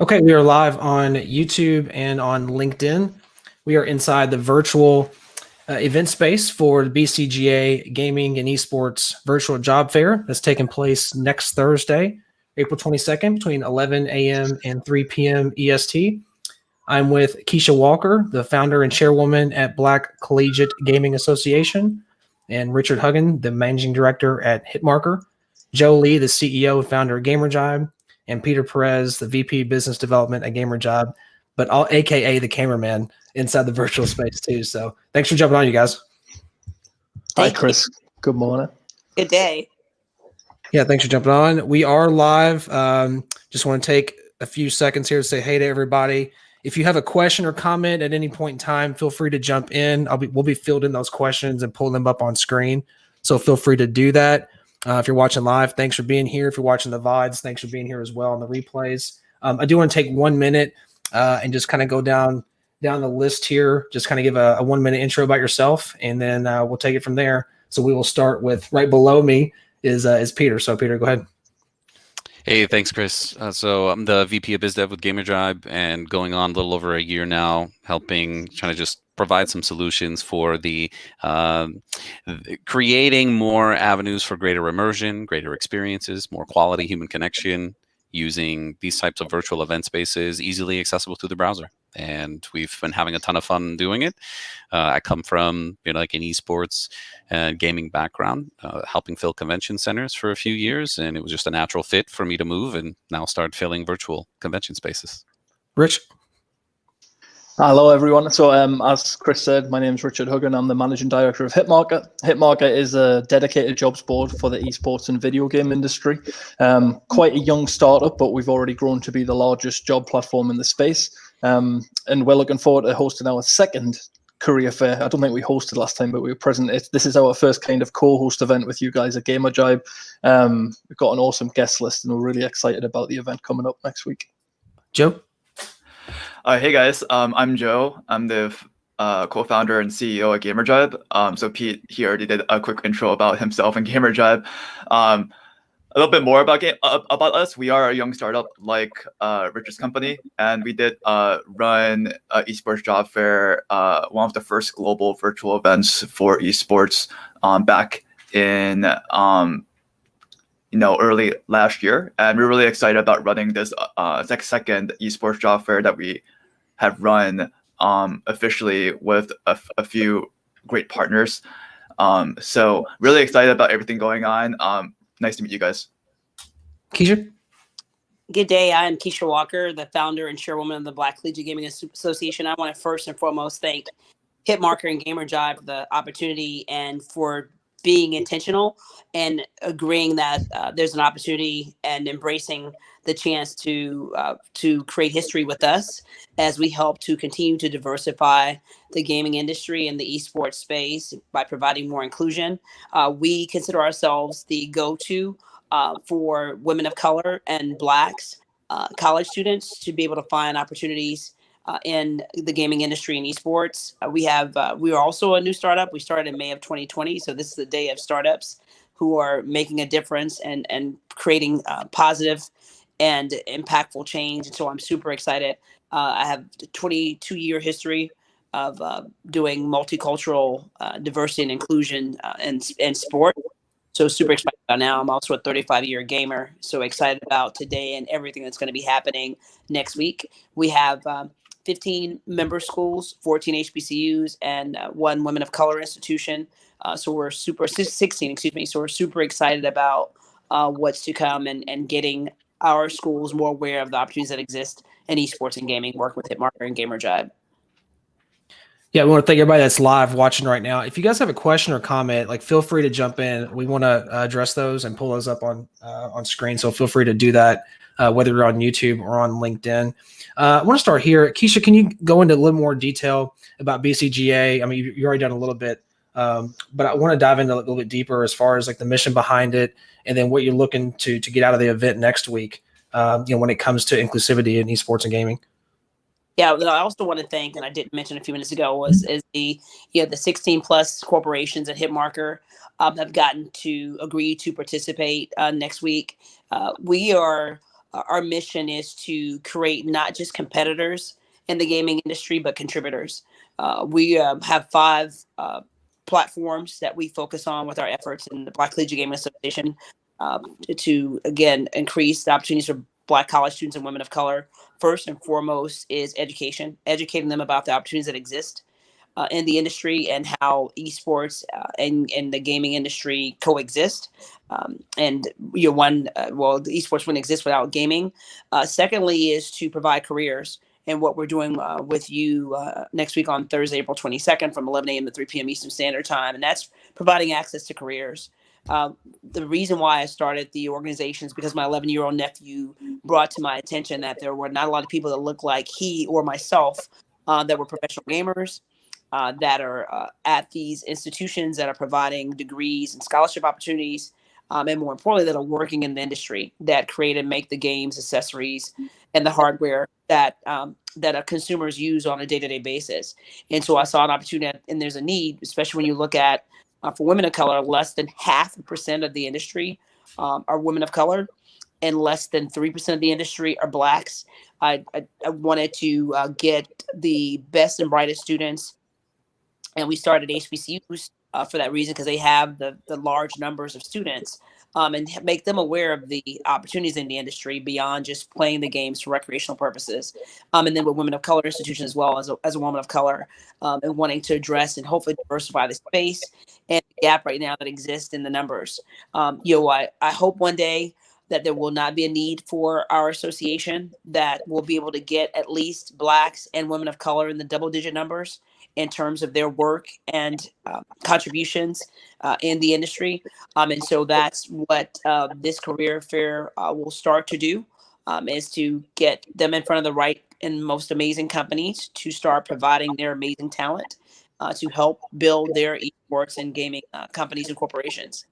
Okay, we are live on YouTube and on LinkedIn. We are inside the virtual event space for the BCGA Gaming and Esports Virtual Job Fair that's taking place next Thursday, April 22nd, between 11 a.m. and 3 p.m. EST. I'm with Keisha Walker, the founder and chairwoman at Black Collegiate Gaming Association, and Richard Huggins, the managing director at Hitmarker, Joe Lee, the CEO and founder of Gamerjibe, and Peter Perez, the VP Business Development at Gamerjibe, but all AKA the cameraman inside the virtual space too. So thanks for jumping on, you guys. Hi, Chris. Good morning. Good day. Yeah, thanks for jumping on. We are live. Just want to take a few seconds here to say hey to everybody. If you have a question or comment at any point in time, feel free to jump in. We'll be fielding those questions and pull them up on screen. So feel free to do that. If you're watching live, thanks for being here. If you're watching the VODs, thanks for being here as well on the replays. I do want to take 1 minute and just kind of go down the list here. Just kind of give a 1 minute intro about yourself, and then we'll take it from there. So we will start with right below me is Peter. So Peter, go ahead. Hey, thanks, Chris. So I'm the VP of Biz Dev with Gamerjibe, and going on a little over a year now, trying to just provide some solutions for the creating more avenues for greater immersion, greater experiences, more quality human connection, using these types of virtual event spaces easily accessible through the browser. And we've been having a ton of fun doing it. I come from like an esports and gaming background, helping fill convention centers for a few years, and it was just a natural fit for me to move and now start filling virtual convention spaces. Rich. Hello, everyone. So as Chris said, my name is Richard Huggins. I'm the managing director of Hitmarker. Hitmarker is a dedicated jobs board for the esports and video game industry. Quite a young startup, but we've already grown to be the largest job platform in the space. And we're looking forward to hosting our second career fair. I don't think we hosted last time, but we were present. This is our first kind of co-host event with you guys at Gamerjibe. We've got an awesome guest list, and we're really excited about the event coming up next week. Joe? Hey guys, I'm Joe. I'm the co-founder and CEO at Gamerjibe. So Pete, he already did a quick intro about himself and Gamerjibe. A little bit more about us. We are a young startup like Richard's company, and we did run Esports Job Fair, one of the first global virtual events for esports back in early last year, and we're really excited about running this second Esports Job Fair that we have run officially with a few great partners. So really excited about everything going on. Nice to meet you guys. Keisha? Good day. I'm Keisha Walker, the founder and chairwoman of the Black Collegiate Gaming Association. I want to first and foremost thank Hitmarker and Gamerjibe for the opportunity and for being intentional and agreeing that there's an opportunity and embracing the chance to create history with us as we help to continue to diversify the gaming industry and the esports space by providing more inclusion. We consider ourselves the go-to for women of color and Blacks college students to be able to find opportunities in the gaming industry and esports. We are also a new startup. We started in May of 2020. So this is the day of startups who are making a difference and creating positive and impactful change. And so I'm super excited. I have a 22-year history of doing multicultural diversity and inclusion and sport. So super excited about now. I'm also a 35-year gamer. So excited about today and everything that's going to be happening next week. We have 15 member schools, 14 HBCUs, and one women of color institution. So we're 16, excuse me. So we're super excited about what's to come and getting our schools more aware of the opportunities that exist in esports and gaming, working with Hitmarker and Gamerjibe. Yeah, we want to thank everybody that's live watching right now. If you guys have a question or comment, feel free to jump in. We want to address those and pull those up on screen. So feel free to do that, whether you're on YouTube or on LinkedIn. I want to start here. Keisha, can you go into a little more detail about BCGA? I mean, you already done a little bit, but I want to dive into a little bit deeper as far as the mission behind it, and then what you're looking to get out of the event next week. When it comes to inclusivity in esports and gaming. Yeah, I also want to thank, and I didn't mention a few minutes ago, is the 16 plus corporations at Hitmarker have gotten to agree to participate next week. We are our mission is to create not just competitors in the gaming industry, but contributors. We have 5 platforms that we focus on with our efforts in the Black Collegiate Gaming Association to, again, increase the opportunities for Black college students and women of color. First and foremost is education, educating them about the opportunities that exist in the industry and how esports and the gaming industry coexist. And the esports wouldn't exist without gaming. Secondly is to provide careers. And what we're doing with you next week on Thursday, April 22nd from 11 a.m. to 3 p.m. Eastern Standard Time. And that's providing access to careers. The reason why I started the organization is because my 11-year-old nephew brought to my attention that there were not a lot of people that looked like he or myself that were professional gamers, that are at these institutions that are providing degrees and scholarship opportunities, and more importantly, that are working in the industry that create and make the games, accessories, and the hardware that consumers use on a day-to-day basis. And so I saw an opportunity, and there's a need, especially when you look at for women of color, less than 0.5% of the industry are women of color, and less than 3% of the industry are Blacks. I wanted to get the best and brightest students, and we started HBCUs for that reason, because they have the large numbers of students, and make them aware of the opportunities in the industry beyond just playing the games for recreational purposes. And then with women of color institutions as well, as a woman of color, and wanting to address and hopefully diversify the space and the gap right now that exists in the numbers. I hope one day that there will not be a need for our association, that we'll be able to get at least Blacks and women of color in the double-digit numbers in terms of their work and contributions in the industry. And so that's what this career fair will start to do, is to get them in front of the right and most amazing companies to start providing their amazing talent to help build their esports and gaming companies and corporations.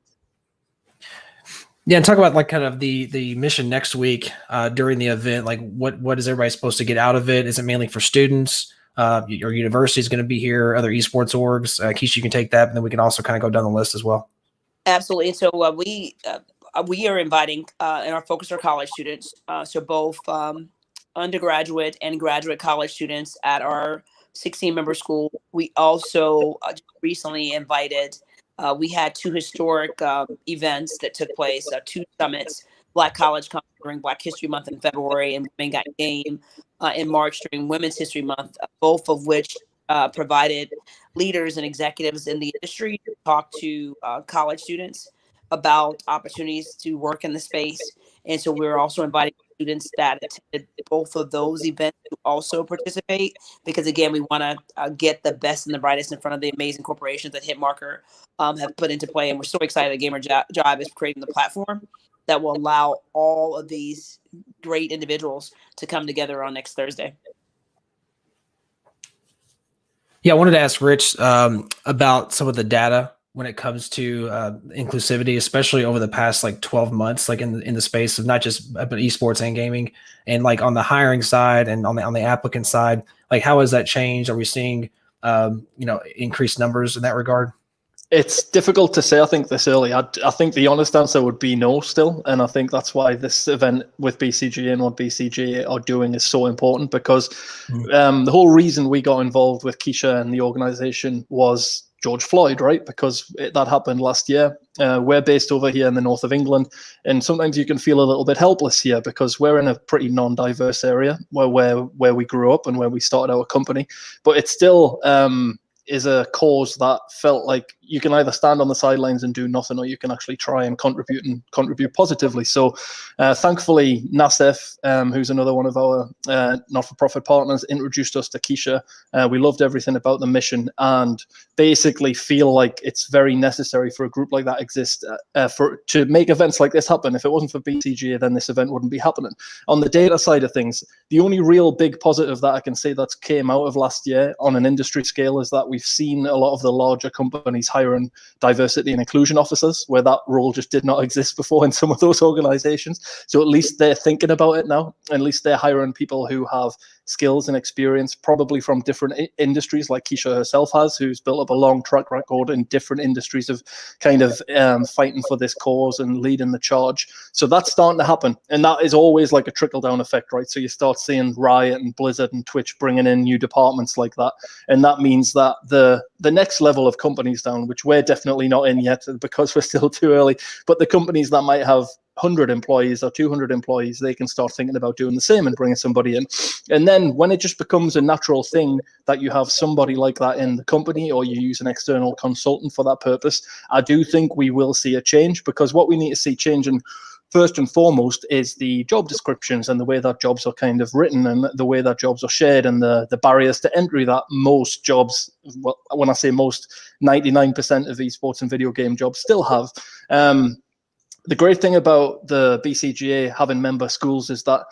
Yeah, and talk about like kind of the mission next week during the event. Like what is everybody supposed to get out of it? Is it mainly for students? Your university is going to be here, other esports orgs. Keisha, you can take that, and then we can also kind of go down the list as well. Absolutely. And so we are inviting and our focus are college students. So both undergraduate and graduate college students at our 16-member school. We also recently invited, we had 2 historic events that took place, 2 summits, Black College Conference during Black History Month in February, and Women Got Game in March during Women's History Month, both of which provided leaders and executives in the industry to talk to college students about opportunities to work in the space. And so we're also inviting students that attended both of those events to also participate, because again, we want to get the best and the brightest in front of the amazing corporations that Hitmarker have put into play. And we're so excited that Gamerjibe is creating the platform that will allow all of these great individuals to come together on next Thursday. Yeah, I wanted to ask Rich about some of the data when it comes to inclusivity, especially over the past like 12 months, like in the space of not just but esports and gaming, and like on the hiring side and on the applicant side, like how has that changed? Are we seeing increased numbers in that regard? It's difficult to say, I think, this early. I think the honest answer would be no still. And I think that's why this event with BCGA and what BCGA are doing is so important, because the whole reason we got involved with Keisha and the organization was George Floyd, right? Because that happened last year. We're based over here in the north of England, and sometimes you can feel a little bit helpless here because we're in a pretty non-diverse area where we grew up and where we started our company. But it's still is a cause that felt like you can either stand on the sidelines and do nothing, or you can actually try and contribute positively. So thankfully, NASEF, who's another one of our not-for-profit partners, introduced us to Keisha. We loved everything about the mission and basically feel like it's very necessary for a group like that exist to make events like this happen. If it wasn't for BCGA, then this event wouldn't be happening. On the data side of things, the only real big positive that I can say that came out of last year on an industry scale is that we've seen a lot of the larger companies hiring diversity and inclusion officers, where that role just did not exist before in some of those organizations. So at least they're thinking about it now. At least they're hiring people who have skills and experience, probably from different industries, like Keisha herself has, who's built up a long track record in different industries of kind of fighting for this cause and leading the charge. So that's starting to happen. And that is always like a trickle-down effect, right? So you start seeing Riot and Blizzard and Twitch bringing in new departments like that. And that means that the next level of companies down, which we're definitely not in yet because we're still too early, but the companies that might have 100 employees or 200 employees, they can start thinking about doing the same and bringing somebody in. And then when it just becomes a natural thing that you have somebody like that in the company, or you use an external consultant for that purpose, I do think we will see a change, because what we need to see changing first and foremost is the job descriptions and the way that jobs are kind of written and the way that jobs are shared, and the barriers to entry that most jobs, well, when I say most, 99% of esports and video game jobs still have. The great thing about the BCGA having member schools is that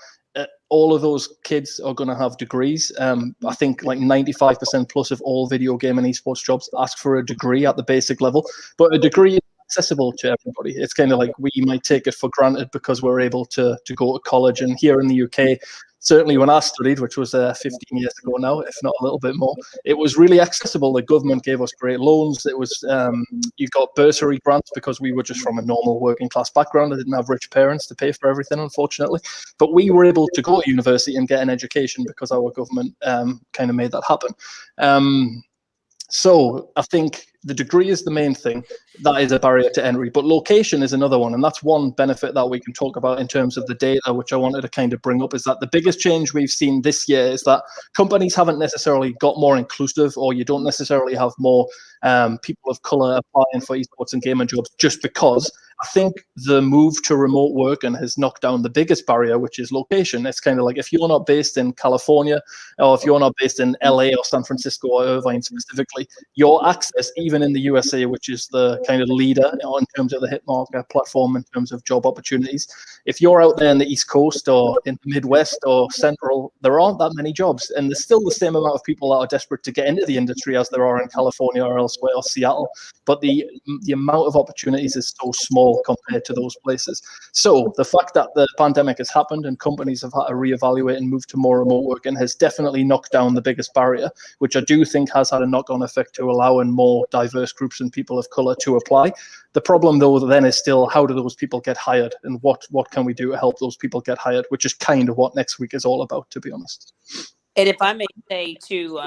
all of those kids are going to have degrees. I think like 95% plus of all video game and esports jobs ask for a degree at the basic level, but a degree is accessible to everybody. It's kind of like we might take it for granted because we're able to go to college. And here in the UK, certainly when I studied, which was 15 years ago now, if not a little bit more, it was really accessible. The government gave us great loans. It was you got bursary grants because we were just from a normal working class background. I didn't have rich parents to pay for everything, unfortunately. But we were able to go to university and get an education because our government kind of made that happen. So I think the degree is the main thing. That is a barrier to entry, but location is another one. And that's one benefit that we can talk about in terms of the data, which I wanted to kind of bring up, is that the biggest change we've seen this year is that companies haven't necessarily got more inclusive, or you don't necessarily have more people of color applying for esports and gaming jobs just because. I think the move to remote work and has knocked down the biggest barrier, which is location. It's kind of like if you're not based in California, or if you're not based in LA or San Francisco or Irvine specifically, your access, even in the USA, which is the kind of leader in terms of the Hitmarker platform, in terms of job opportunities, if you're out there in the East Coast or in the Midwest or Central, there aren't that many jobs. And there's still the same amount of people that are desperate to get into the industry as there are in California or elsewhere or Seattle. But the amount of opportunities is so small compared to those places. So the fact that the pandemic has happened and companies have had to reevaluate and move to more remote working has definitely knocked down the biggest barrier, which I do think has had a knock-on effect to allowing more diverse groups and people of color to apply. The problem, though, then is still how do those people get hired, and what can we do to help those people get hired, which is kind of what next week is all about, to be honest. And if I may say to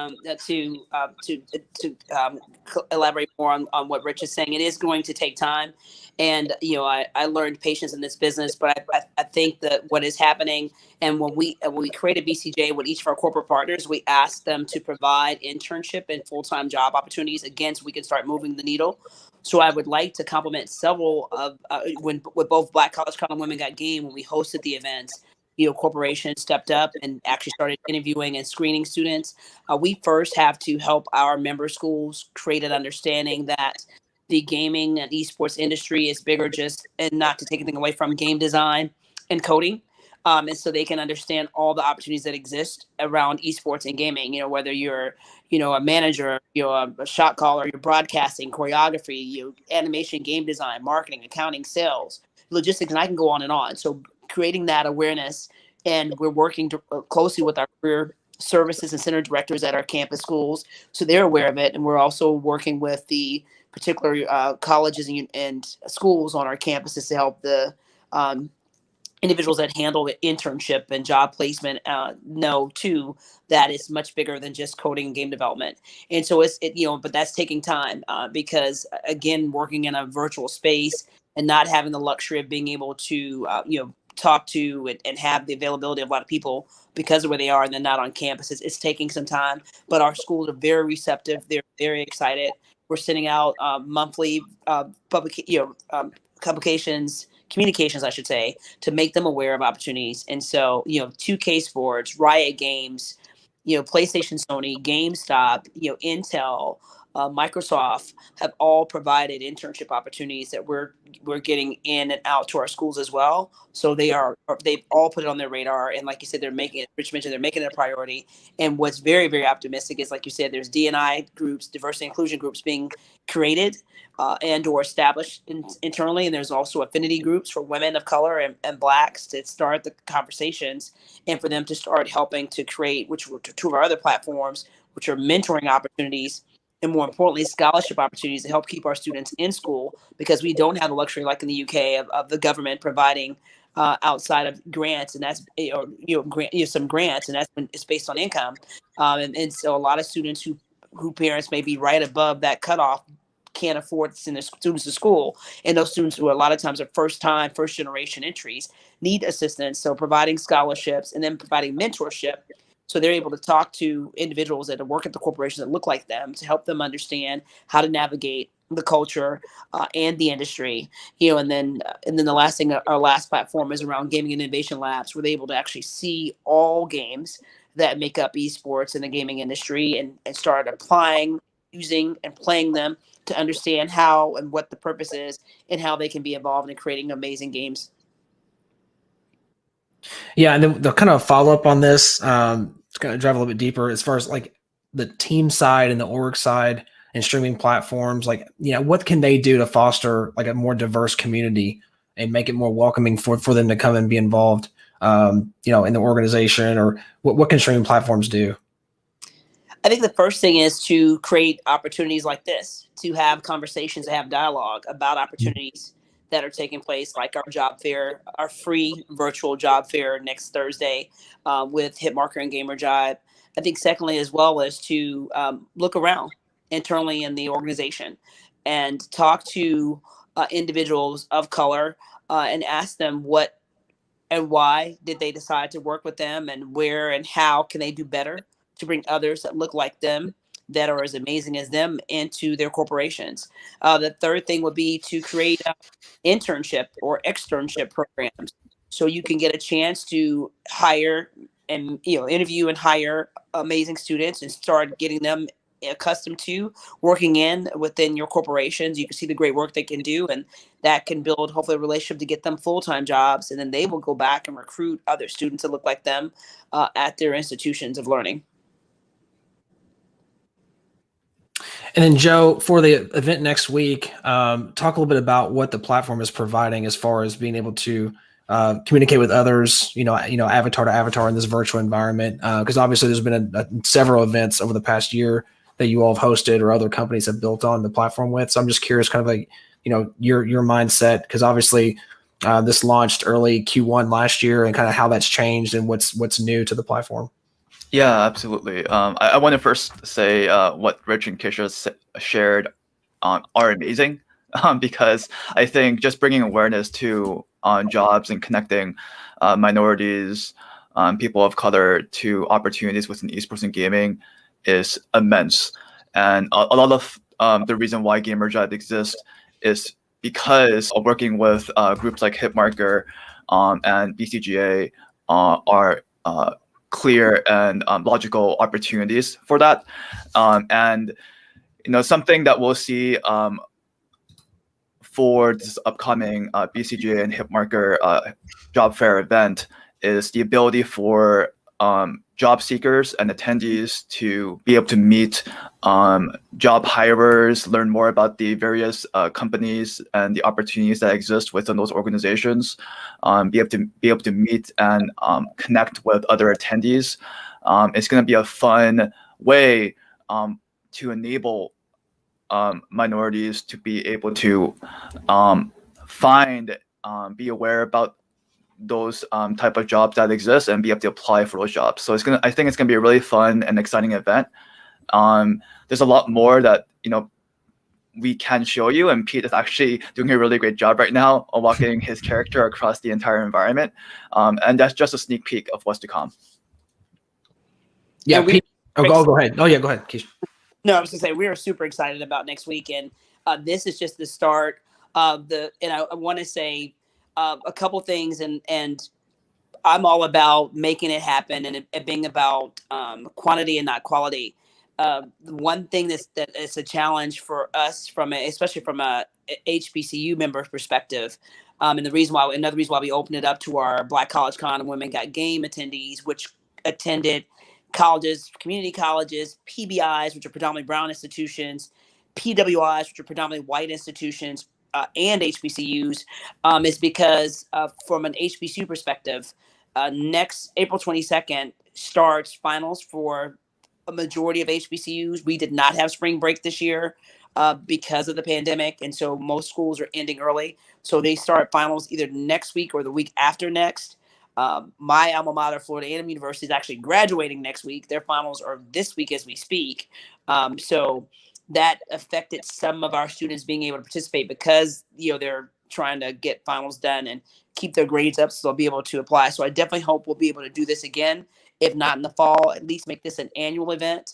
elaborate more on what Rich is saying, it is going to take time. And, you know, I learned patience in this business, but I think that what is happening, and when we created BCJ with each of our corporate partners, we asked them to provide internship and full-time job opportunities. Again, so we can start moving the needle. So I would like to compliment several of with both Black College Con and Women Got Game, when we hosted the events, you know, corporations stepped up and actually started interviewing and screening students. We first have to help our member schools create an understanding that the gaming and esports industry is bigger, just, and not to take anything away from game design and coding. And so they can understand all the opportunities that exist around esports and gaming, you know, whether you're, you know, a manager, you know, a shot caller, you're broadcasting, choreography, you know, animation, game design, marketing, accounting, sales, logistics, and I can go on and on. So creating that awareness, and we're working closely with our career services and center directors at our campus schools, so they're aware of it. And we're also working with the particular colleges and schools on our campuses to help the individuals that handle the internship and job placement know too that it's much bigger than just coding and game development. And so you know, but that's taking time because again, working in a virtual space and not having the luxury of being able to you know, talk to and have the availability of a lot of people because of where they are and they're not on campus. It's taking some time, but our schools are very receptive. They're very excited. We're sending out monthly communications, I should say, to make them aware of opportunities. And so, you know, 2K Sports, Riot Games, you know, PlayStation, Sony, GameStop, you know, Intel, Microsoft have all provided internship opportunities that we're getting in and out to our schools as well. So they've all put it on their radar, and like you said, they're making it. Rich mentioned they're making it a priority. And what's very, very optimistic is, like you said, there's D&I groups, diversity inclusion groups being created and or established internally, and there's also affinity groups for women of color and Blacks to start the conversations and for them to start helping to create, which were two of our other platforms, which are mentoring opportunities and more importantly, scholarship opportunities to help keep our students in school, because we don't have the luxury like in the UK of the government providing outside of grants, and that's some grants, and that's when it's based on income, and so a lot of students who parents may be right above that cutoff can't afford to send their students to school, and those students who a lot of times are first generation entries need assistance. So providing scholarships and then providing mentorship, so they're able to talk to individuals that work at the corporations that look like them to help them understand how to navigate the culture and the industry. And then the last thing, our last platform is around gaming and innovation labs, where they're able to actually see all games that make up esports in the gaming industry and start applying, using, and playing them to understand how and what the purpose is and how they can be involved in creating amazing games. Yeah, and then the kind of follow up on this, it's going to drive a little bit deeper as far as like the team side and the org side and streaming platforms. Like, what can they do to foster like a more diverse community and make it more welcoming for them to come and be involved, in the organization, or what can streaming platforms do? I think the first thing is to create opportunities like this, to have conversations, to have dialogue about opportunities that are taking place, like our job fair, our free virtual job fair next Thursday with Hitmarker and Gamerjibe. I think secondly, as well, as to look around internally in the organization and talk to individuals of color and ask them what and why did they decide to work with them, and where and how can they do better to bring others that look like them, that are as amazing as them, into their corporations. The third thing would be to create internship or externship programs, so you can get a chance to hire and interview and hire amazing students and start getting them accustomed to working within your corporations. You can see the great work they can do, and that can build hopefully a relationship to get them full-time jobs, and then they will go back and recruit other students that look like them at their institutions of learning. And then Joe, for the event next week, talk a little bit about what the platform is providing as far as being able to communicate with others, avatar to avatar in this virtual environment. Because obviously there's been several events over the past year that you all have hosted or other companies have built on the platform with. So I'm just curious, kind of like, your mindset, because obviously this launched early Q1 last year, and kind of how that's changed and what's new to the platform. Yeah, absolutely. I want to first say what Rich and Keisha shared are amazing, because I think just bringing awareness to jobs and connecting minorities, people of color to opportunities within esports and gaming is immense. And a lot of the reason why Gamerjibe exists is because of working with groups like Hitmarker and BCGA are clear and logical opportunities for that. And something that we'll see for this upcoming BCGA and Hitmarker job fair event is the ability for job seekers and attendees to be able to meet job hirers, learn more about the various companies and the opportunities that exist within those organizations, be able to meet and connect with other attendees. It's going to be a fun way to enable minorities to be able to be aware about those type of jobs that exist and be able to apply for those jobs. So I think it's gonna be a really fun and exciting event. There's a lot more that we can show you, and Pete is actually doing a really great job right now of walking his character across the entire environment. And that's just a sneak peek of what's to come. Yeah, Pete. Go ahead. Oh yeah, go ahead, Keisha. No, I was gonna say we are super excited about next week, and this is just the start of and I want to say a couple things, and I'm all about making it happen and it being about quantity and not quality. One thing that is a challenge for us, especially from a HBCU member perspective, and another reason why we opened it up to our Black College Con and Women Got Game attendees, which attended colleges, community colleges, PBIs, which are predominantly brown institutions, PWIs, which are predominantly white institutions, and HBCUs, is because from an HBCU perspective, next April 22nd starts finals for a majority of HBCUs. We did not have spring break this year because of the pandemic, and so most schools are ending early. So they start finals either next week or the week after next. My alma mater, Florida A&M University, is actually graduating next week. Their finals are this week as we speak. So that affected some of our students being able to participate because they're trying to get finals done and keep their grades up so they'll be able to apply. So I definitely hope we'll be able to do this again, if not in the fall, at least make this an annual event,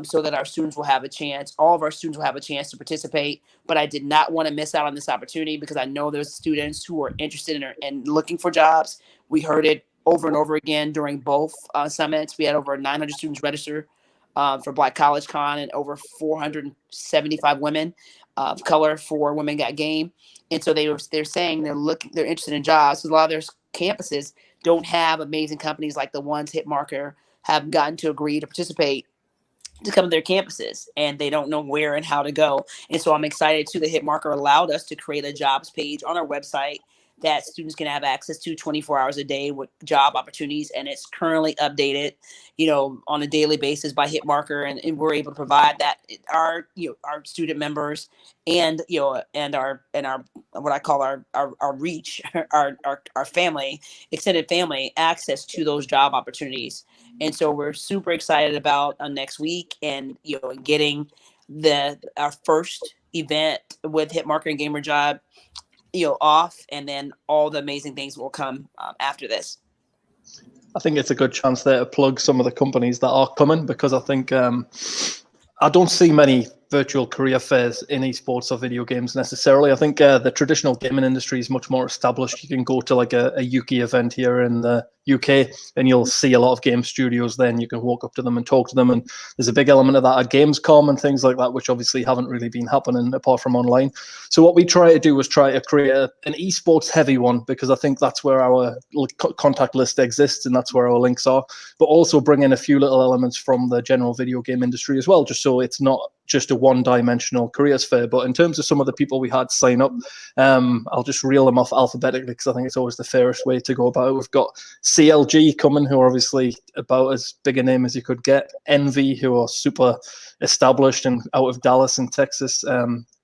so that our students will have a chance. All of our students will have a chance to participate. But I did not want to miss out on this opportunity because I know there's students who are interested in looking for jobs. We heard it over and over again during both summits. We had over 900 students register for Black College Con and over 475 women of color for Women Got Game. And so they're saying they're interested in jobs. So a lot of their campuses don't have amazing companies like the ones Hitmarker have gotten to agree to participate to come to their campuses, and they don't know where and how to go. And so I'm excited too that Hitmarker allowed us to create a jobs page on our website that students can have access to 24 hours a day with job opportunities. And it's currently updated, on a daily basis by Hitmarker. And we're able to provide that our student members and our what I call our reach, our family, extended family access to those job opportunities. And so we're super excited about next week and, getting our first event with Hitmarker and Gamerjibe off, and then all the amazing things will come after this. I think it's a good chance there to plug some of the companies that are coming, because I think I don't see many virtual career fairs in esports or video games necessarily. I think the traditional gaming industry is much more established. You can go to like a Yuki event here in the UK and you'll see a lot of game studios there, and you can walk up to them and talk to them. And there's a big element of that at Gamescom and things like that, which obviously haven't really been happening apart from online. So what we try to do is try to create an esports heavy one, because I think that's where our contact list exists and that's where our links are, but also bring in a few little elements from the general video game industry as well, just so it's not just a one-dimensional careers fair. But in terms of some of the people we had sign up, I'll just reel them off alphabetically because I think it's always the fairest way to go about it. We've got CLG coming, who are obviously about as big a name as you could get. Envy, who are super established and out of Dallas in Texas.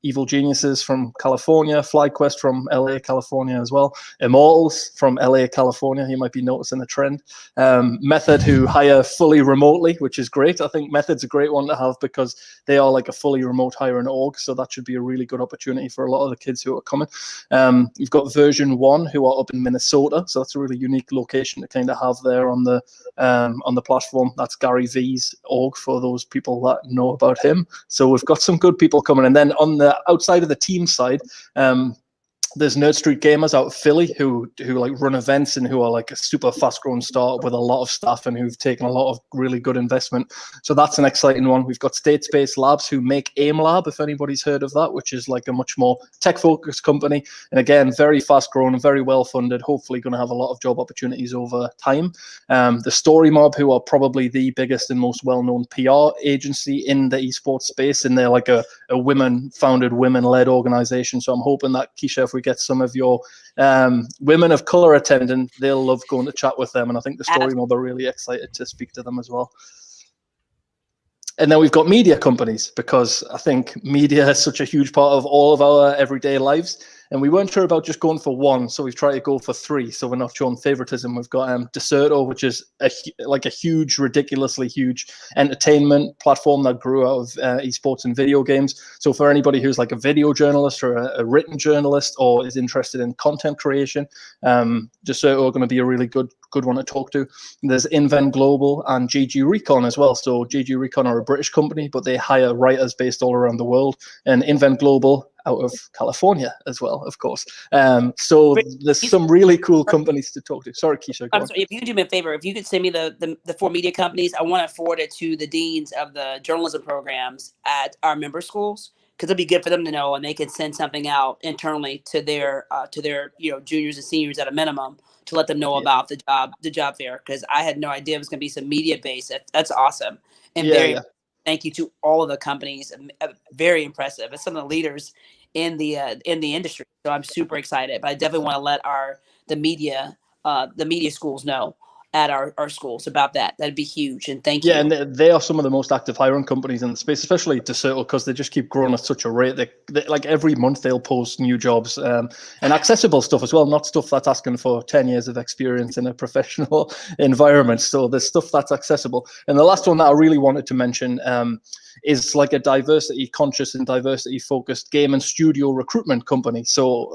Evil Geniuses from California, FlyQuest from LA, California as well. Immortals from LA, California. You might be noticing a trend. Method, who hire fully remotely, which is great. I think Method's a great one to have because they are like a fully remote hiring org. So that should be a really good opportunity for a lot of the kids who are coming. You've got Version 1, who are up in Minnesota. So that's a really unique location to kind of have there on the platform. That's Gary V's org for those people that know about him. So we've got some good people coming. And then on the outside of the team side, there's Nerd Street Gamers out of Philly who like run events and who are like a super fast growing startup with a lot of staff and who've taken a lot of really good investment. So that's an exciting one. We've got State Space Labs, who make AIM Lab, if anybody's heard of that, which is like a much more tech focused company. And again, very fast growing and very well funded, hopefully going to have a lot of job opportunities over time. The Story Mob, who are probably the biggest and most well-known PR agency in the esports space. And they're like a women-founded, women-led organization. So I'm hoping that, Keisha, if we get some of your women of color attending, they'll love going to chat with them. And I think the Story Mob are really excited to speak to them as well. And then we've got media companies, because I think media is such a huge part of all of our everyday lives. And we weren't sure about just going for one, so we've tried to go for three, so we're not showing favoritism. We've got Deserto, which is a huge, ridiculously huge entertainment platform that grew out of esports and video games. So for anybody who's like a video journalist or a written journalist or is interested in content creation, Deserto are going to be a really good one to talk to. There's Invent Global and GG Recon as well. So GG Recon are a British company, but they hire writers based all around the world. And Invent Global out of California as well, of course. So there's some really cool companies to talk to. Sorry, Keisha. Go I'm on. sorry, if you could do me a favor, if you could send me the 4 media companies, I want to forward it to the deans of the journalism programs at our member schools, because it'd be good for them to know, and they can send something out internally to their juniors and seniors at a minimum to let them know about the job fair, because I had no idea it was going to be some media based. That's awesome, and thank you to all of the companies. Very impressive. It's some of the leaders in the industry, so I'm super excited. But I definitely want to let the media schools know at our schools about that. That'd be huge. And thank you. Yeah, and they are some of the most active hiring companies in the space, especially Decerto, because they just keep growing at such a rate. They like every month they'll post new jobs and accessible stuff as well, not stuff that's asking for 10 years of experience in a professional environment. So there's stuff that's accessible. And the last one that I really wanted to mention is like a diversity conscious and diversity focused game and studio recruitment company. So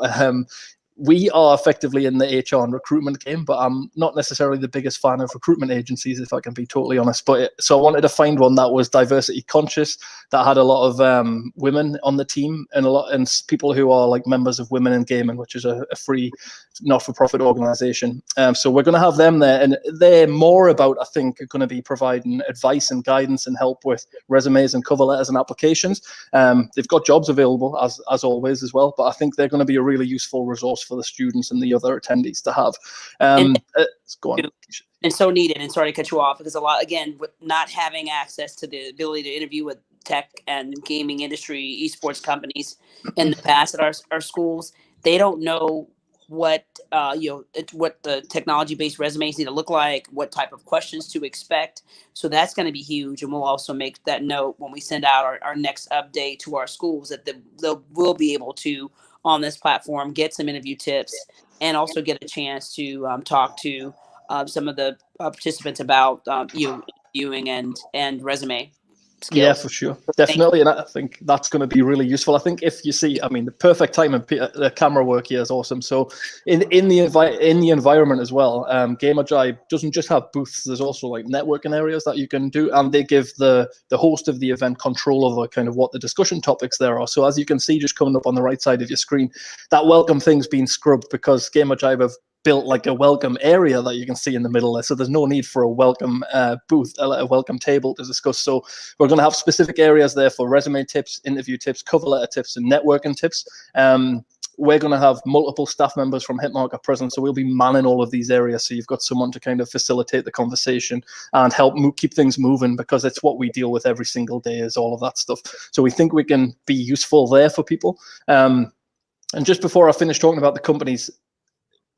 we are effectively in the HR and recruitment game, but I'm not necessarily the biggest fan of recruitment agencies, if I can be totally honest. So I wanted to find one that was diversity conscious, that had a lot of women on the team, and people who are like members of Women in Gaming, which is a free not-for-profit organization. So we're going to have them there, and they're more about, I think, going to be providing advice and guidance and help with resumes and cover letters and applications. They've got jobs available as always as well, but I think they're going to be a really useful resource for the students and the other attendees to have. Go on. And so needed. And sorry to cut you off, because a lot, again, with not having access to the ability to interview with tech and gaming industry, esports companies in the past at our schools, they don't know what what the technology-based resumes need to look like, what type of questions to expect. So that's going to be huge. And we'll also make that note when we send out our next update to our schools, that we'll be able to, on this platform, get some interview tips and also get a chance to talk to some of the participants about interviewing and resume skills. Yeah, for sure. Definitely. And I think that's going to be really useful. I think if you see, I mean, the perfect time and the camera work here is awesome. So in the environment as well, Gamerjibe doesn't just have booths. There's also like networking areas that you can do. And they give the host of the event control over kind of what the discussion topics there are. So as you can see, just coming up on the right side of your screen, that welcome thing's been scrubbed because Gamerjibe have built like a welcome area that you can see in the middle there. So there's no need for a welcome booth, a welcome table to discuss. So we're going to have specific areas there for resume tips, interview tips, cover letter tips, and networking tips. We're going to have multiple staff members from Hitmarker present, so we'll be manning all of these areas. So you've got someone to kind of facilitate the conversation and help keep things moving, because it's what we deal with every single day, is all of that stuff. So we think we can be useful there for people. And just before I finish talking about the companies,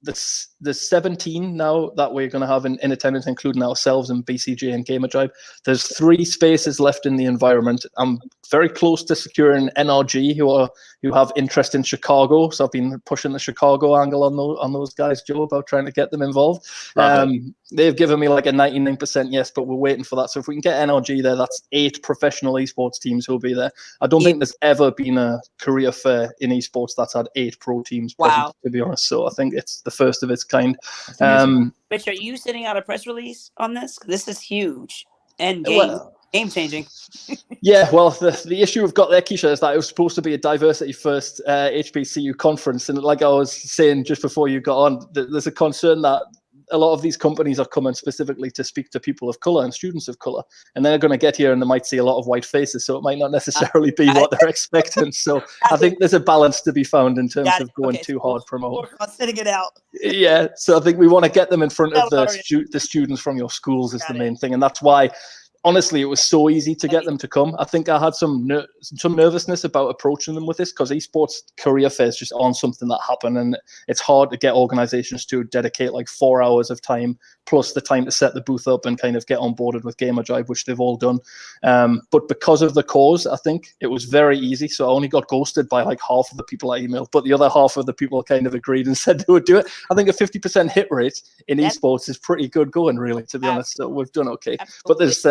there's 17 now that we're going to have in attendance, including ourselves and BCG and Gamerjibe. There's 3 spaces left in the environment. I'm very close to securing NRG, who have interest in Chicago. So I've been pushing the Chicago angle on those guys, Joe, about trying to get them involved. They've given me like a 99% yes, but we're waiting for that. So if we can get NRG there, that's 8 professional esports teams who'll be there. I don't think there's ever been a career fair in esports that's had 8 pro teams present, to be honest. So I think it's the first of its kind. Rich, are you sending out a press release on this? This is huge and game changing. Yeah, well, the issue we've got there, Keisha, is that it was supposed to be a diversity first HBCU conference, and like I was saying just before you got on, there's a concern that a lot of these companies are coming specifically to speak to people of color and students of color, and they're going to get here and they might see a lot of white faces, so it might not necessarily be what they're expecting. So I think there's a balance to be found in terms of going too hard promote. Sitting it out. Yeah, so I think we want to get them in front of the students from your schools is the main thing, and that's why honestly, it was so easy to get them to come. I think I had some nervousness about approaching them with this, because esports career fairs just aren't something that happen, and it's hard to get organizations to dedicate like 4 hours of time plus the time to set the booth up and kind of get onboarded with Gamerjibe, which they've all done. But because of the cause, I think it was very easy. So I only got ghosted by like half of the people I emailed, but the other half of the people kind of agreed and said they would do it. I think a 50% hit rate in esports is pretty good going, really, to be honest. So we've done okay. But there's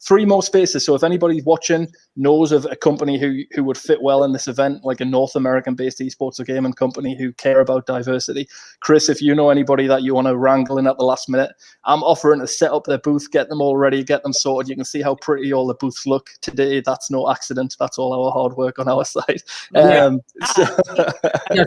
3 more spaces. So if anybody watching knows of a company who would fit well in this event, like a North American-based esports or gaming company who care about diversity, Chris, if you know anybody that you want to wrangle in at the last minute, I'm offering to set up their booth, get them all ready, get them sorted. You can see how pretty all the booths look today. That's no accident. That's all our hard work on our side. Yeah,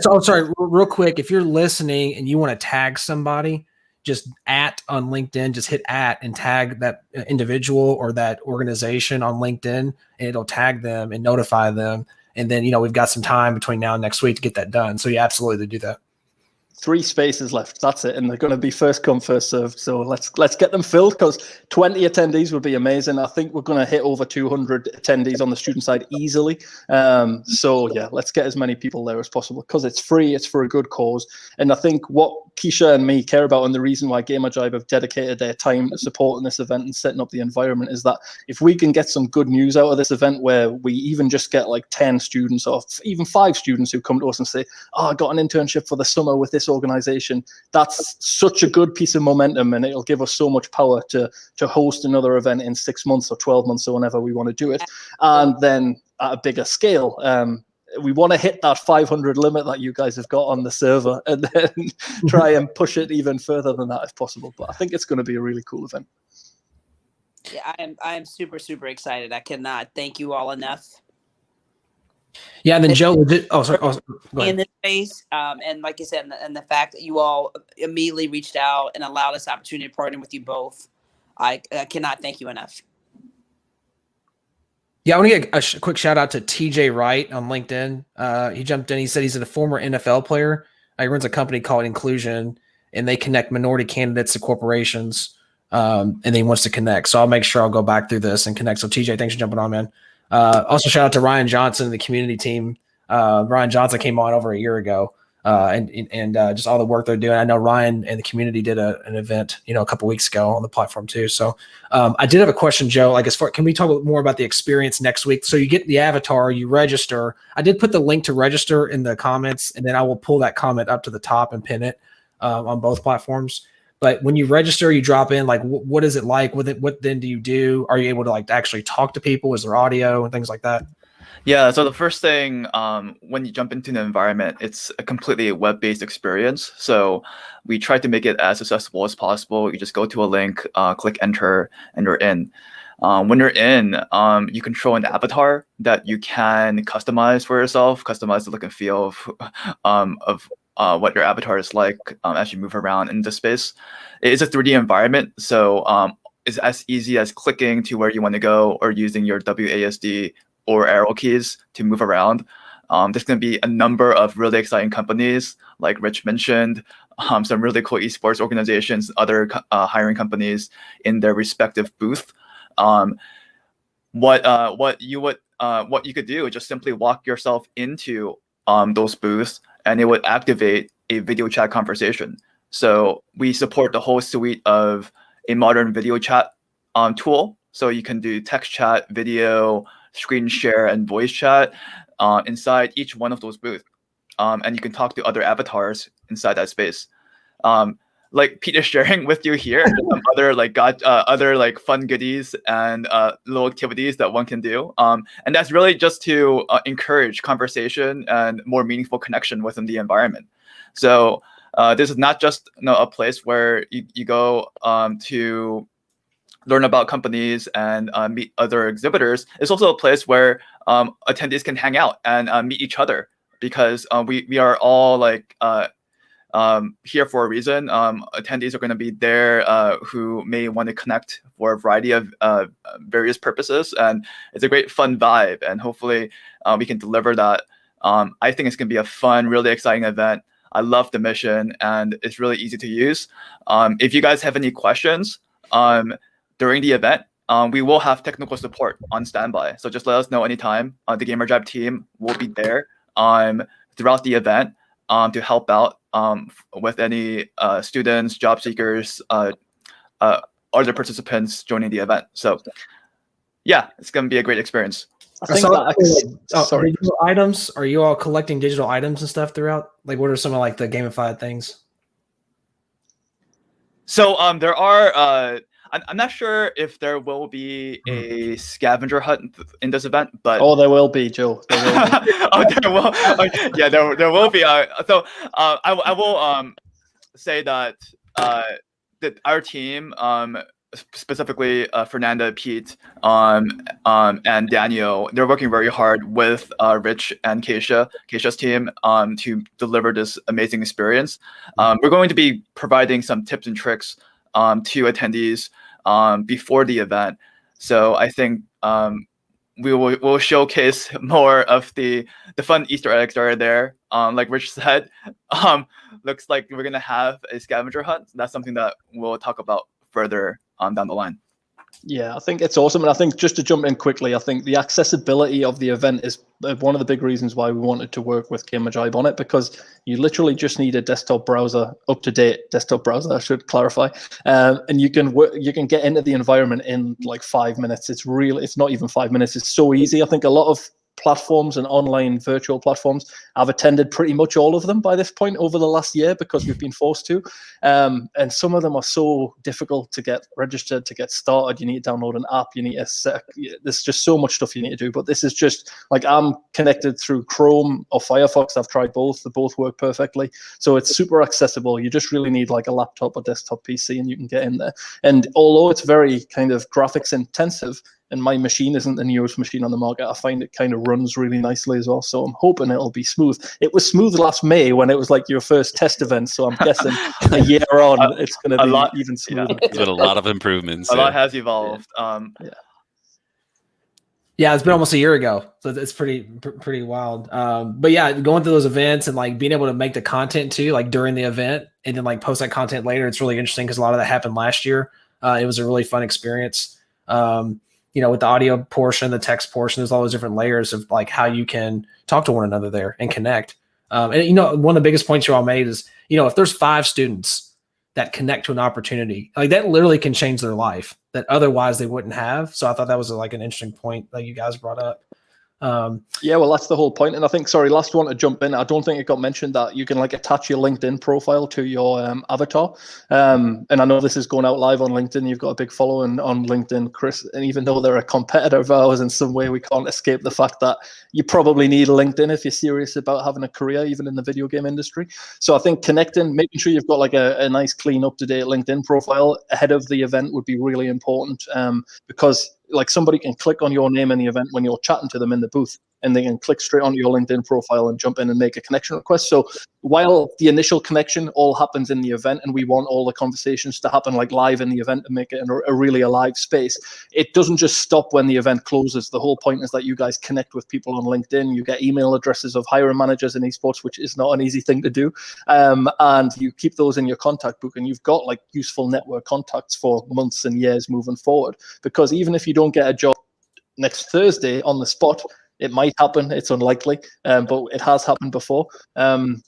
so, sorry, real quick. If you're listening and you want to tag somebody, just @ on LinkedIn, just hit @ and tag that individual or that organization on LinkedIn, and it'll tag them and notify them. And then, we've got some time between now and next week to get that done. So, yeah, absolutely do that. 3 spaces left. That's it, and they're going to be first come, first served. So let's get them filled, because 20 attendees would be amazing. I think we're going to hit over 200 attendees on the student side easily. So yeah, let's get as many people there as possible, because it's free, it's for a good cause. And I think what Keisha and me care about, and the reason why Gamerjibe have dedicated their time to supporting this event and setting up the environment, is that if we can get some good news out of this event, where we even just get like 10 students or even 5 students who come to us and say, oh, I got an internship for the summer with this organization, that's such a good piece of momentum, and it'll give us so much power to host another event in 6 months or 12 months or whenever we want to do it. And then at a bigger scale, we want to hit that 500 limit that you guys have got on the server, and then try and push it even further than that if possible. But I think it's going to be a really cool event. Yeah, I am super, super excited. I cannot thank you all enough. Yeah, and then Joe, sorry. Go ahead. In this space, and like I said, and the fact that you all immediately reached out and allowed us the opportunity to partner with you both, I cannot thank you enough. Yeah, I want to get a quick shout out to TJ Wright on LinkedIn. He jumped in. He said he's a former NFL player. He runs a company called Inclusion, and they connect minority candidates to corporations. And then he wants to connect. So I'll make sure I'll go back through this and connect. So TJ, thanks for jumping on, man. Also, shout out to Ryan Johnson, the community team. Ryan Johnson came on over a year ago, and just all the work they're doing. I know Ryan and the community did an event, a couple weeks ago on the platform too. So I did have a question, Joe. Like, can we talk more about the experience next week? So you get the avatar, you register. I did put the link to register in the comments, and then I will pull that comment up to the top and pin it on both platforms. But when you register, you drop in, like, what is it like with it? What then do you do? Are you able to actually talk to people? Is there audio and things like that? Yeah, so the first thing, when you jump into the environment, it's a completely web-based experience. So we try to make it as accessible as possible. You just go to a link, click enter, and you're in. When you're in, you control an avatar that you can customize for yourself, customize the look and feel of what your avatar is like as you move around in the space. It is a 3D environment, so it's as easy as clicking to where you want to go, or using your WASD or arrow keys to move around. There's going to be a number of really exciting companies, like Rich mentioned, some really cool esports organizations, other hiring companies in their respective booth. What you could do is just simply walk yourself into those booths, and it would activate a video chat conversation. So we support the whole suite of a modern video chat tool. So you can do text chat, video, screen share, and voice chat inside each one of those booths. And you can talk to other avatars inside that space. Like Pete is sharing with you here, some other fun goodies and little activities that one can do. And that's really just to encourage conversation and more meaningful connection within the environment. So this is not just a place where you go to learn about companies and meet other exhibitors. It's also a place where attendees can hang out and meet each other, because we are all here for a reason. Attendees are going to be there who may want to connect for a variety of various purposes, and it's a great fun vibe, and hopefully we can deliver that. I think it's going to be a fun, really exciting event. I love the mission, and it's really easy to use. If you guys have any questions during the event, we will have technical support on standby. So just let us know anytime. The Gamerjibe team will be there throughout the event to help out with any students, job seekers, other participants joining the event. So yeah, it's going to be a great experience. I think sorry. Digital items. Are you all collecting digital items and stuff throughout? Like, what are some of the gamified things? So there are. I'm not sure if there will be a scavenger hunt in this event, but there will be, Joe. There will be. There will. Yeah, there will be. So I will say that our team, specifically Fernanda, Pete, and Daniel, they're working very hard with Rich and Keisha's team, to deliver this amazing experience. We're going to be providing some tips and tricks to attendees before the event. So I think we'll showcase more of the fun Easter eggs that are there. Like Rich said, looks like we're gonna have a scavenger hunt. That's something that we'll talk about further down the line. Yeah, I think it's awesome. And I think just to jump in quickly, I think the accessibility of the event is one of the big reasons why we wanted to work with Gamerjibe on it, because you literally just need a desktop browser, up-to-date desktop browser, I should clarify, and you can get into the environment in like 5 minutes. It's not even 5 minutes. It's so easy. I think a lot of platforms and online virtual platforms, I've attended pretty much all of them by this point over the last year because we've been forced to, and some of them are so difficult to get registered, to get started. You need to download an app, you need there's just so much stuff you need to do. But this is just like, I'm connected through Chrome or Firefox. I've tried both, they both work perfectly, so it's super accessible. You just really need like a laptop or desktop PC and you can get in there. And although it's very kind of graphics intensive, and my machine isn't the newest machine on the market, I find it kind of runs really nicely as well. So I'm hoping it'll be smooth. It was smooth last May when it was like your first test event. So I'm guessing a year on, it's going to be even smoother. There's been a lot of improvements. A lot has evolved. Yeah, it's been almost a year ago, so it's pretty wild. But yeah, going through those events and like being able to make the content too, like during the event, and then like post that content later, it's really interesting because a lot of that happened last year. It was a really fun experience. With the audio portion, the text portion, there's all those different layers of like how you can talk to one another there and connect. And one of the biggest points you all made is, if there's 5 students that connect to an opportunity, like that literally can change their life that otherwise they wouldn't have. So I thought that was like an interesting point that you guys brought up. Yeah, well, that's the whole point. And I think, sorry, last one to jump in, I don't think it got mentioned that you can like attach your LinkedIn profile to your avatar. And I know this is going out live on LinkedIn. You've got a big following on LinkedIn, Chris. And even though they're a competitor of ours in some way, we can't escape the fact that you probably need LinkedIn if you're serious about having a career, even in the video game industry. So I think connecting, making sure you've got like a nice, clean, up-to-date LinkedIn profile ahead of the event would be really important, because like somebody can click on your name in the event when you're chatting to them in the booth, and they can click straight onto your LinkedIn profile and jump in and make a connection request. So while the initial connection all happens in the event, and we want all the conversations to happen like live in the event and make it a really alive space, it doesn't just stop when the event closes. The whole point is that you guys connect with people on LinkedIn. You get email addresses of hiring managers in esports, which is not an easy thing to do. And you keep those in your contact book, and you've got like useful network contacts for months and years moving forward. Because even if you don't get a job next Thursday on the spot, it might happen. It's unlikely, but it has happened before.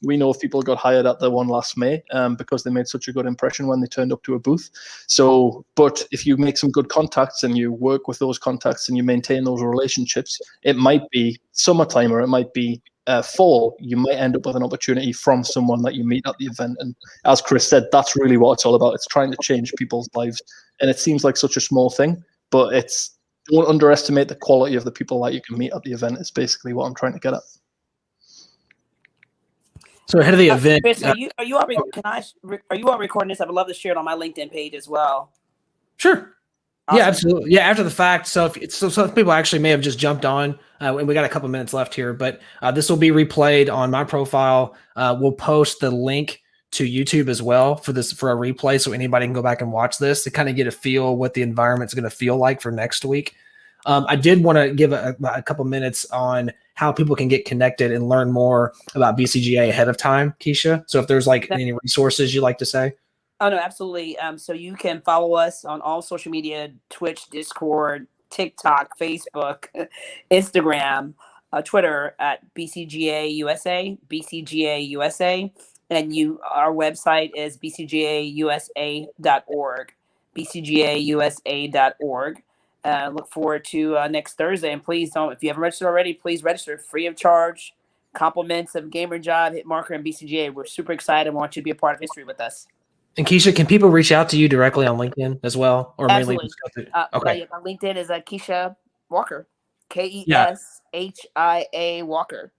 We know if people got hired at the one last May because they made such a good impression when they turned up to a booth. So, but if you make some good contacts and you work with those contacts and you maintain those relationships, it might be summertime or it might be fall. You might end up with an opportunity from someone that you meet at the event. And as Chris said, that's really what it's all about. It's trying to change people's lives. And it seems like such a small thing, but don't underestimate the quality of the people that you can meet at the event. Is basically what I'm trying to get at. So ahead of the event, Chris, are you all recording this? I would love to share it on my LinkedIn page as well. Sure. Awesome. Yeah, absolutely. Yeah, after the fact. So some people actually may have just jumped on, and we got a couple minutes left here, but this will be replayed on my profile. We'll post the link to YouTube as well for a replay, so anybody can go back and watch this to kind of get a feel what the environment's going to feel like for next week. I did want to give a couple minutes on how people can get connected and learn more about BCGA ahead of time, Keisha. So if there's like any resources you'd like to say. Oh, no, absolutely. So you can follow us on all social media: Twitch, Discord, TikTok, Facebook, Instagram, Twitter at BCGA USA, BCGA USA. And our website is bcgausa.org, bcgausa.org. Look forward to next Thursday. And please don't, if you haven't registered already, please register free of charge. Compliments of Gamerjibe, Hitmarker, and BCGA. We're super excited. We want you to be a part of history with us. And Keisha, can people reach out to you directly on LinkedIn as well? Or Absolutely. mainly just go through? Okay. My LinkedIn is Keisha Walker, Keishia Walker.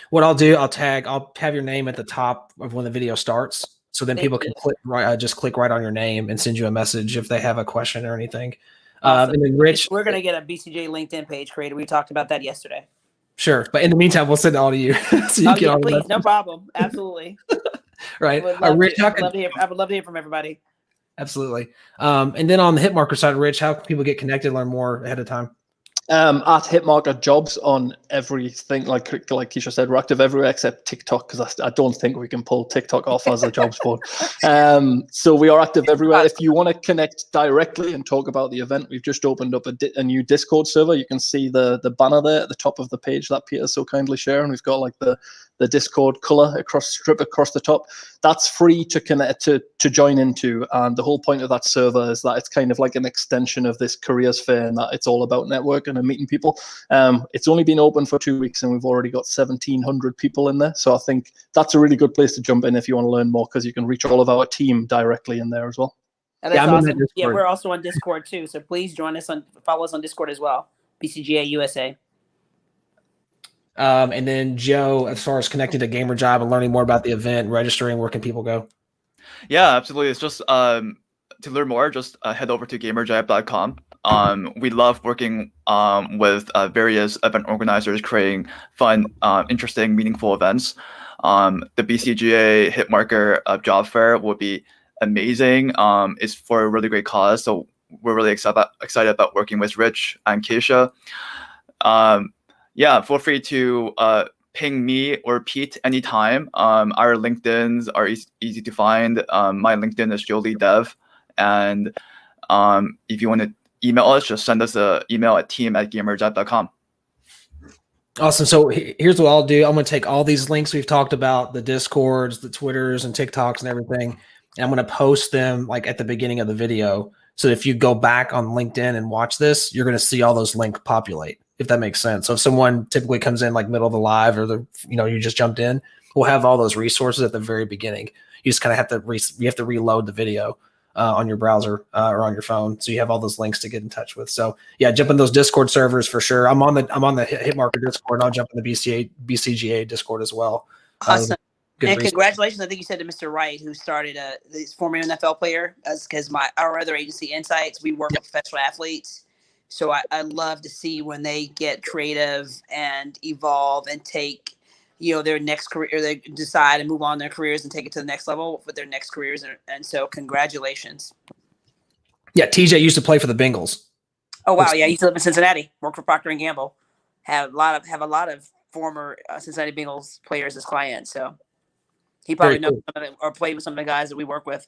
What I'll do, I'll have your name at the top of when the video starts. So then Thank people can you. click right, just click right on your name and send you a message if they have a question or anything. Awesome. And then Rich, We're gonna get a BCJ LinkedIn page created. We talked about that yesterday. sure. But in the meantime, we'll send it all to you. So you Oh get yeah, all the please, messages. no problem. Absolutely. Right. Would love Rich, to, how I would can, love to hear. I would love to hear from everybody. absolutely. And then on the Hitmarker side, Rich, how can people get connected, learn more ahead of time? At Hitmarker Jobs on everything, like Keisha said, we're active everywhere except TikTok, because I don't think we can pull TikTok off as a jobs board. So we are active everywhere. If you want to connect directly and talk about the event, we've just opened up a new Discord server. You can see the banner there at the top of the page that Peter so kindly shared, and we've got like the Discord color strip across the top. That's free to connect to join into, and the whole point of that server is that it's kind of like an extension of this careers fair, and that it's all about networking and meeting people. It's only been open for 2 weeks, and we've already got 1,700 people in there. So I think that's a really good place to jump in if you want to learn more, because you can reach all of our team directly in there as well. And that's I'm in that awesome. Yeah, Discord. we're also on Discord too. So please join us follow us on Discord as well. BCGA USA. And then Joe, as far as connecting to Gamerjibe and learning more about the event, registering, where can people go? Yeah, absolutely. It's just to learn more, just head over to gamerjibe.com. We love working with various event organizers, creating fun, interesting, meaningful events. The BCGA Hitmarker job fair will be amazing. It's for a really great cause, so we're really excited about working with Rich and Keisha. Yeah, feel free to ping me or Pete anytime. Our LinkedIn's are easy to find. My LinkedIn is JolieDev. And if you want to email us, just send us an email at team@gamerjibe.com. Awesome. So here's what I'll do. I'm going to take all these links we've talked about, the Discords, the Twitters and TikToks and everything, and I'm going to post them like at the beginning of the video. So if you go back on LinkedIn and watch this, you're going to see all those links populate, if that makes sense. So if someone typically comes in like middle of the live, or you just jumped in, we'll have all those resources at the very beginning. You just kind of have to reload the video on your browser or on your phone, so you have all those links to get in touch with. So yeah, jump in those Discord servers for sure. I'm on the Hitmarker Discord, and I'll jump in the BCGA Discord as well. Awesome. Good And resource. congratulations, I think you said to Mr. Wright, who started this former NFL player, because our other agency, Insights, we work with professional athletes. So I love to see when they get creative and evolve and take, their next career, or they decide and move on their careers and take it to the next level with their next careers. And so congratulations. Yeah, TJ used to play for the Bengals. Oh wow, yeah, he used to live in Cincinnati, worked for Procter & Gamble, have a lot of former Cincinnati Bengals players as clients. So he probably knows or played with some of the guys that we work with.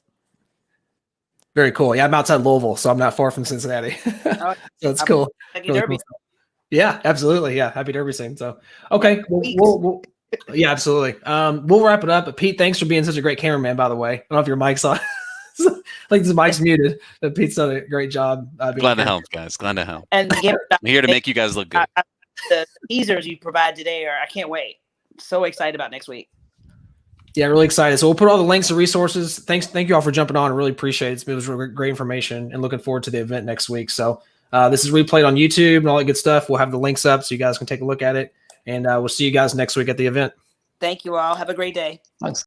Very cool. Yeah, I'm outside Louisville, so I'm not far from Cincinnati. So it's cool. Really cool. Yeah, absolutely. Yeah, happy Derby scene. So, okay, we'll yeah, absolutely. We'll wrap it up. But Pete, thanks for being such a great cameraman. By the way, I don't know if your mic's on. Like this mic's muted. But Pete's done a great job. Glad to help, guys. Glad to help. And I'm here to make you guys look good. The teasers you provide today I can't wait. So excited about next week. Yeah, really excited. So we'll put all the links and resources. Thank you all for jumping on. I really appreciate it. It was really great information, and looking forward to the event next week. So this is replayed on YouTube and all that good stuff. We'll have the links up so you guys can take a look at it, and we'll see you guys next week at the event. Thank you all. Have a great day. Thanks.